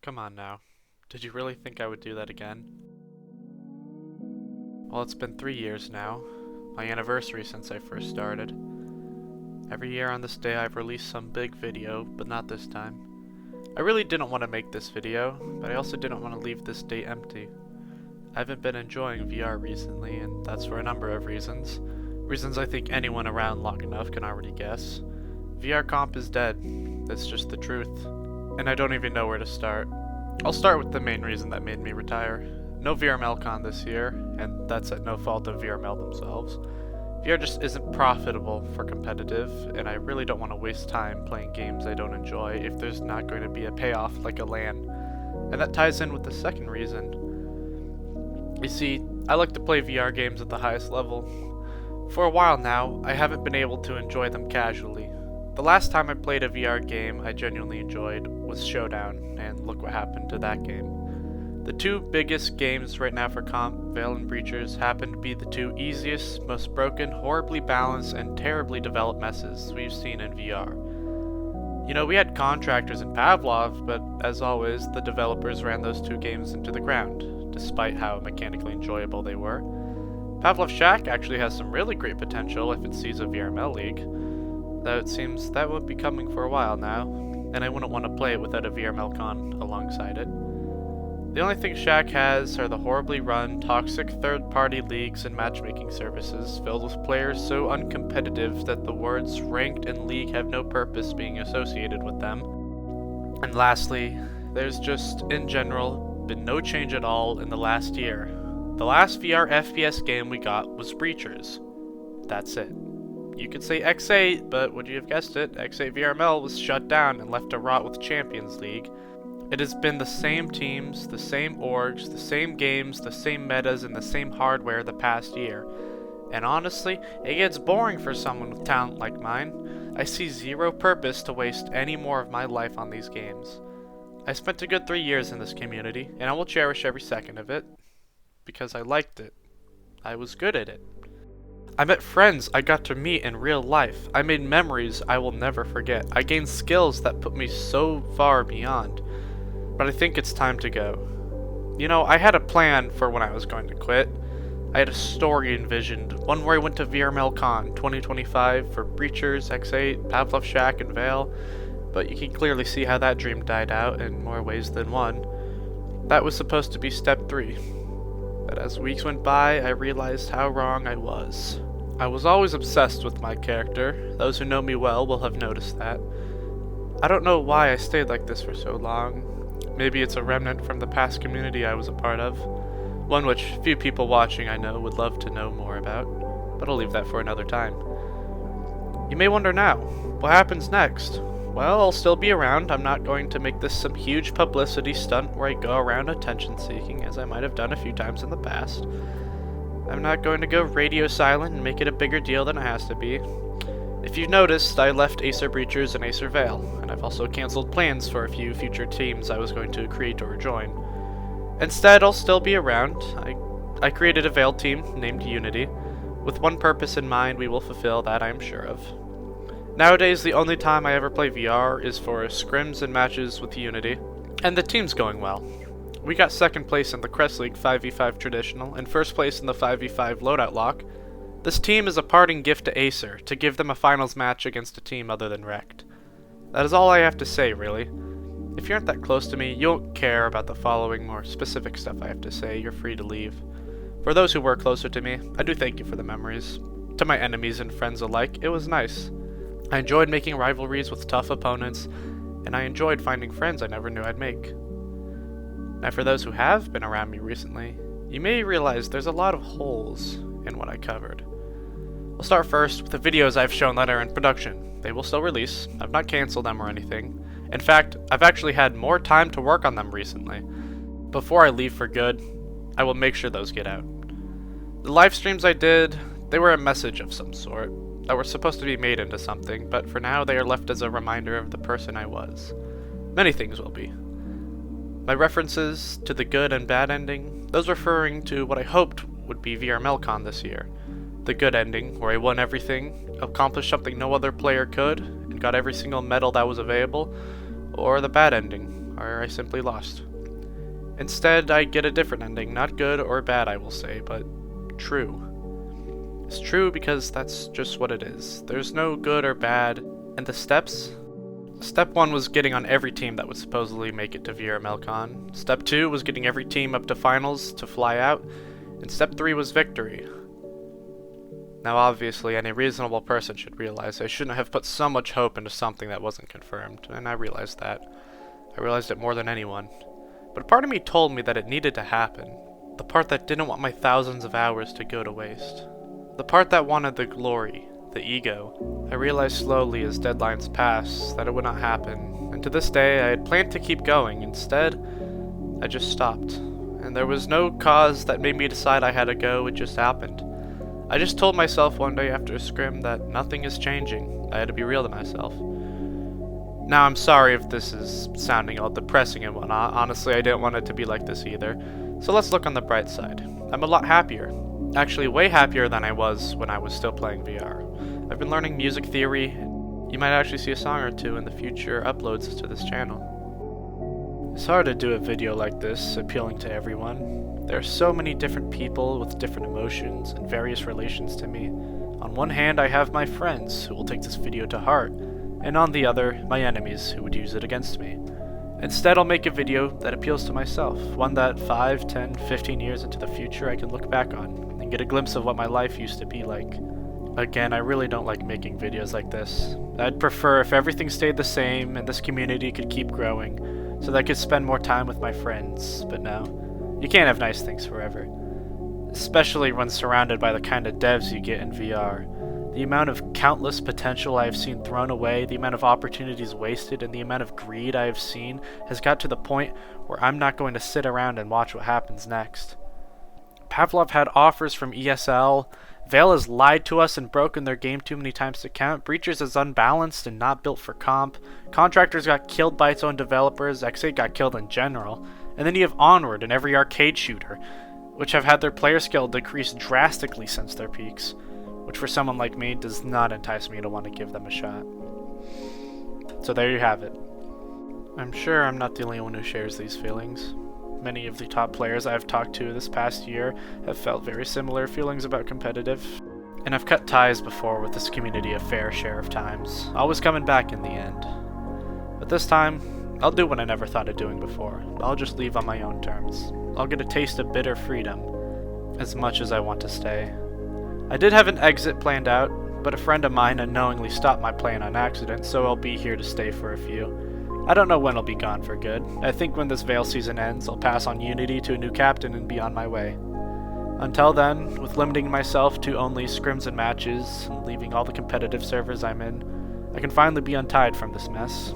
Come on now. Did you really think I would do that again? Well, it's been 3 years now. My anniversary since I first started. Every year on this day I've released some big video, but not this time. I really didn't want to make this video, but I also didn't want to leave this day empty. I haven't been enjoying VR recently, and that's for a number of reasons. Reasons I think anyone around long enough can already guess. VR comp is dead. That's just the truth. And I don't even know where to start. I'll start with the main reason that made me retire. No VRMLCon this year, and that's at no fault of VRML themselves. VR just isn't profitable for competitive, and I really don't want to waste time playing games I don't enjoy if there's not going to be a payoff like a LAN. And that ties in with the second reason. You see, I like to play VR games at the highest level. For a while now, I haven't been able to enjoy them casually. The last time I played a VR game I genuinely enjoyed was Showdown, and look what happened to that game. The two biggest games right now for comp, Veil and Breachers, happen to be the two easiest, most broken, horribly balanced, and terribly developed messes we've seen in VR. You know, we had contractors in Pavlov, but as always, the developers ran those two games into the ground, despite how mechanically enjoyable they were. Pavlov Shack actually has some really great potential if it sees a VRML league, though it seems that won't be coming for a while now, and I wouldn't want to play it without a VRMLCon alongside it. The only thing Shack has are the horribly run, toxic third-party leagues and matchmaking services filled with players so uncompetitive that the words ranked and league have no purpose being associated with them. And lastly, there's just, in general, been no change at all in the last year. The last VR FPS game we got was Breachers. That's it. You could say X8, but would you have guessed it, X8 VRML was shut down and left to rot with Champions League. It has been the same teams, the same orgs, the same games, the same metas, and the same hardware the past year. And honestly, it gets boring for someone with talent like mine. I see zero purpose to waste any more of my life on these games. I spent a good 3 years in this community, and I will cherish every second of it, because I liked it. I was good at it. I met friends I got to meet in real life. I made memories I will never forget. I gained skills that put me so far beyond. But I think it's time to go. You know, I had a plan for when I was going to quit. I had a story envisioned, one where I went to VRMLCon 2025 for Breachers, X8, Pavlov Shack, and Veil, but you can clearly see how that dream died out in more ways than one. That was supposed to be step 3. But as weeks went by, I realized how wrong I was. I was always obsessed with my character. Those who know me well will have noticed that. I don't know why I stayed like this for so long. Maybe it's a remnant from the past community I was a part of. One which few people watching I know would love to know more about. But I'll leave that for another time. You may wonder now, what happens next? Well, I'll still be around. I'm not going to make this some huge publicity stunt where I go around attention seeking, as I might have done a few times in the past. I'm not going to go radio silent and make it a bigger deal than it has to be. If you've noticed, I left Acer Breachers and Acer Veil, and I've also cancelled plans for a few future teams I was going to create or join. Instead, I'll still be around. I created a Veil team named Unity. With one purpose in mind, we will fulfill that I am sure of. Nowadays, the only time I ever play VR is for scrims and matches with Unity, and the team's going well. We got second place in the Crest League 5v5 Traditional, and first place in the 5v5 Loadout Lock. This team is a parting gift to Acer, to give them a finals match against a team other than Rekt. That is all I have to say, really. If you aren't that close to me, you won't care about the following more specific stuff I have to say, you're free to leave. For those who were closer to me, I do thank you for the memories. To my enemies and friends alike, it was nice. I enjoyed making rivalries with tough opponents, and I enjoyed finding friends I never knew I'd make. Now for those who have been around me recently, you may realize there's a lot of holes in what I covered. We'll start first with the videos I've shown that are in production. They will still release. I've not canceled them or anything. In fact, I've actually had more time to work on them recently. Before I leave for good, I will make sure those get out. The live streams I did, they were a message of some sort, that were supposed to be made into something, but for now they are left as a reminder of the person I was. Many things will be. My references to the good and bad ending, those referring to what I hoped would be VRMLCon this year. The good ending, where I won everything, accomplished something no other player could, and got every single medal that was available, or the bad ending, or I simply lost. Instead, I get a different ending, not good or bad, I will say, but true. It's true because that's just what it is. There's no good or bad, and the steps? Step 1 was getting on every team that would supposedly make it to VR Melcon. Step 2 was getting every team up to finals to fly out, and Step 3 was victory. Now obviously any reasonable person should realize I shouldn't have put so much hope into something that wasn't confirmed, and I realized that. I realized it more than anyone. But a part of me told me that it needed to happen. The part that didn't want my thousands of hours to go to waste. The part that wanted the glory, the ego. I realized slowly as deadlines passed that it would not happen, and to this day I had planned to keep going. Instead, I just stopped. And there was no cause that made me decide I had to go, it just happened. I just told myself one day after a scrim that nothing is changing. I had to be real to myself. Now I'm sorry if this is sounding all depressing and whatnot. Honestly, I didn't want it to be like this either. So let's look on the bright side. I'm a lot happier. Actually, way happier than I was when I was still playing VR. I've been learning music theory. You might actually see a song or two in the future uploads to this channel. It's hard to do a video like this, appealing to everyone. There are so many different people with different emotions and various relations to me. On one hand, I have my friends who will take this video to heart, and on the other, my enemies who would use it against me. Instead, I'll make a video that appeals to myself, one that 5, 10, 15 years into the future I can look back on, and get a glimpse of what my life used to be like. Again, I really don't like making videos like this. I'd prefer if everything stayed the same and this community could keep growing, so that I could spend more time with my friends, but no. You can't have nice things forever. Especially when surrounded by the kind of devs you get in VR. The amount of countless potential I have seen thrown away, the amount of opportunities wasted, and the amount of greed I have seen has got to the point where I'm not going to sit around and watch what happens next. Pavlov had offers from ESL, Vale has lied to us and broken their game too many times to count, Breachers is unbalanced and not built for comp, Contractors got killed by its own developers, X8 got killed in general, and then you have Onward and every arcade shooter, which have had their player skill decrease drastically since their peaks. Which for someone like me does not entice me to want to give them a shot. So there you have it. I'm sure I'm not the only one who shares these feelings. Many of the top players I've talked to this past year have felt very similar feelings about competitive, and I've cut ties before with this community a fair share of times, always coming back in the end. But this time, I'll do what I never thought of doing before. I'll just leave on my own terms. I'll get a taste of bitter freedom, as much as I want to stay. I did have an exit planned out, but a friend of mine unknowingly stopped my plan on accident, so I'll be here to stay for a few. I don't know when I'll be gone for good. I think when this Vale season ends, I'll pass on Unity to a new captain and be on my way. Until then, with limiting myself to only scrims and matches, and leaving all the competitive servers I'm in, I can finally be untied from this mess.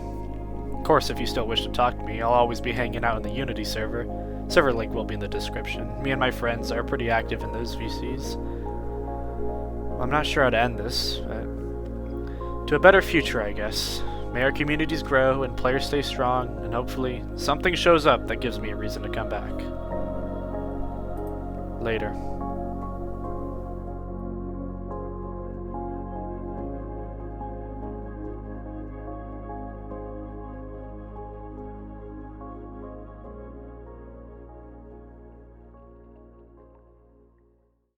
Of course, if you still wish to talk to me, I'll always be hanging out in the Unity server. Server link will be in the description. Me and my friends are pretty active in those VCs. I'm not sure how to end this, but to a better future, I guess. May our communities grow and players stay strong, and hopefully something shows up that gives me a reason to come back. Later.